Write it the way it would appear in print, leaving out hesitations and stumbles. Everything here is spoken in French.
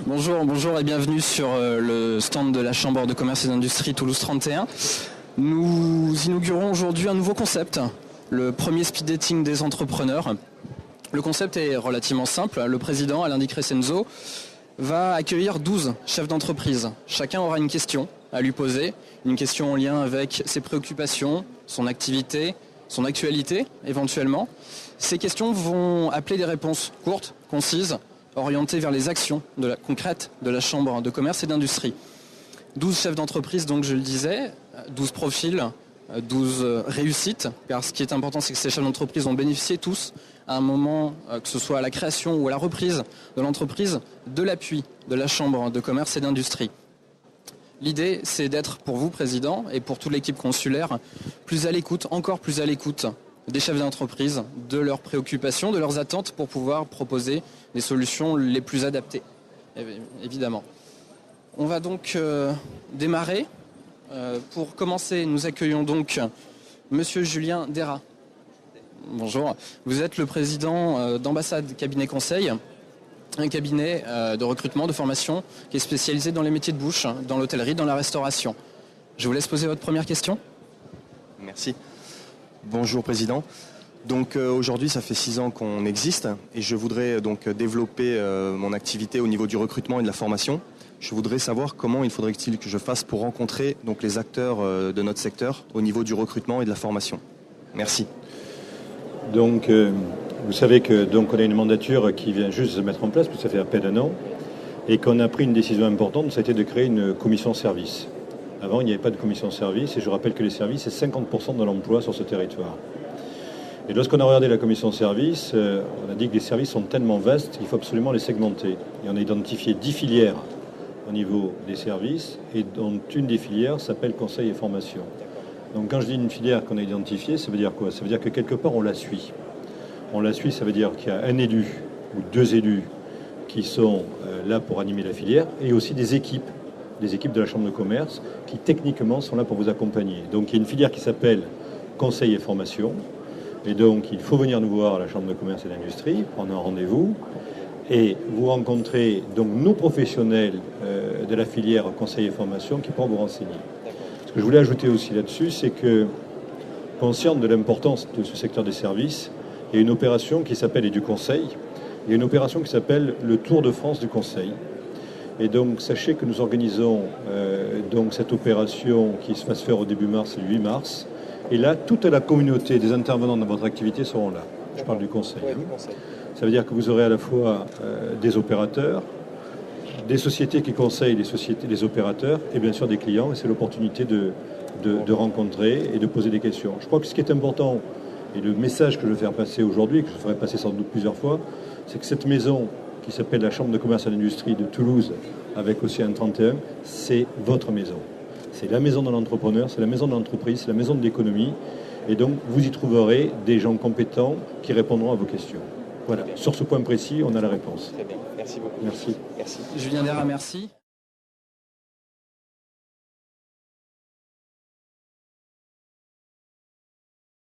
Bonjour et bienvenue sur le stand de la Chambre de commerce et d'industrie Toulouse 31. Nous inaugurons aujourd'hui un nouveau concept, le premier speed dating des entrepreneurs. Le concept est relativement simple. Le président, Alain Di Crescenzo, va accueillir 12 chefs d'entreprise. Chacun aura une question à lui poser, une question en lien avec ses préoccupations, son activité, son actualité éventuellement. Ces questions vont appeler des réponses courtes, concises, orientées vers les actions concrètes de la Chambre de commerce et d'industrie. 12 chefs d'entreprise, donc je le disais, 12 profils, 12 réussites, car ce qui est important, c'est que ces chefs d'entreprise ont bénéficié tous, à un moment, que ce soit à la création ou à la reprise de l'entreprise, de l'appui de la Chambre de commerce et d'industrie. L'idée, c'est d'être, pour vous, Président, et pour toute l'équipe consulaire, plus à l'écoute, encore plus à l'écoute des chefs d'entreprise, de leurs préoccupations, de leurs attentes, pour pouvoir proposer des solutions les plus adaptées, évidemment. On va donc démarrer. Pour commencer, nous accueillons donc Monsieur Julien Dera. Bonjour. Vous êtes le président d'Ambassade Cabinet Conseil, un cabinet de recrutement, de formation qui est spécialisé dans les métiers de bouche, dans l'hôtellerie, dans la restauration. Je vous laisse poser votre première question. Merci. Bonjour Président. Donc aujourd'hui, ça fait 6 ans qu'on existe et je voudrais donc développer mon activité au niveau du recrutement et de la formation. Je voudrais savoir comment il faudrait-il que je fasse pour rencontrer donc les acteurs de notre secteur au niveau du recrutement et de la formation. Merci. Donc vous savez que on a une mandature qui vient juste de se mettre en place, puisque ça fait à peine un an, et qu'on a pris une décision importante, ça a été de créer une commission service. Avant, il n'y avait pas de commission service, et je rappelle que les services, c'est 50% de l'emploi sur ce territoire. Et lorsqu'on a regardé la commission service, on a dit que les services sont tellement vastes qu'il faut absolument les segmenter. Et on a identifié 10 filières au niveau des services, et dont une des filières s'appelle conseil et formation. Donc quand je dis une filière qu'on a identifiée, ça veut dire quoi? Ça veut dire que quelque part on la suit. On la suit, ça veut dire qu'il y a un élu ou 2 élus qui sont là pour animer la filière, et aussi des équipes de la Chambre de commerce qui techniquement sont là pour vous accompagner. Donc il y a une filière qui s'appelle conseil et formation, et donc il faut venir nous voir à la Chambre de commerce et d'industrie, prendre un rendez-vous, et vous rencontrez donc nos professionnels de la filière conseil et formation qui pourront vous renseigner. Ce que je voulais ajouter aussi là-dessus, c'est que, conscient de l'importance de ce secteur des services, il y a une opération qui s'appelle, et du conseil, il y a une opération qui s'appelle le Tour de France du conseil. Et donc sachez que nous organisons donc cette opération qui va se faire au début mars, le 8 mars, et là toute la communauté des intervenants dans votre activité seront là. Je parle du conseil. Oui, du conseil. Ça veut dire que vous aurez à la fois des opérateurs, des sociétés qui conseillent les opérateurs, et bien sûr des clients, et c'est l'opportunité de rencontrer et de poser des questions. Je crois que ce qui est important, et le message que je veux faire passer aujourd'hui, que je ferai passer sans doute plusieurs fois, c'est que cette maison qui s'appelle la Chambre de commerce et d'industrie de Toulouse, avec aussi un 31, c'est votre maison. C'est la maison de l'entrepreneur, c'est la maison de l'entreprise, c'est la maison de l'économie. Et donc, vous y trouverez des gens compétents qui répondront à vos questions. Voilà. Sur ce point précis, on a la réponse. Très bien. Merci beaucoup. Merci. Merci. Julien Dera, merci.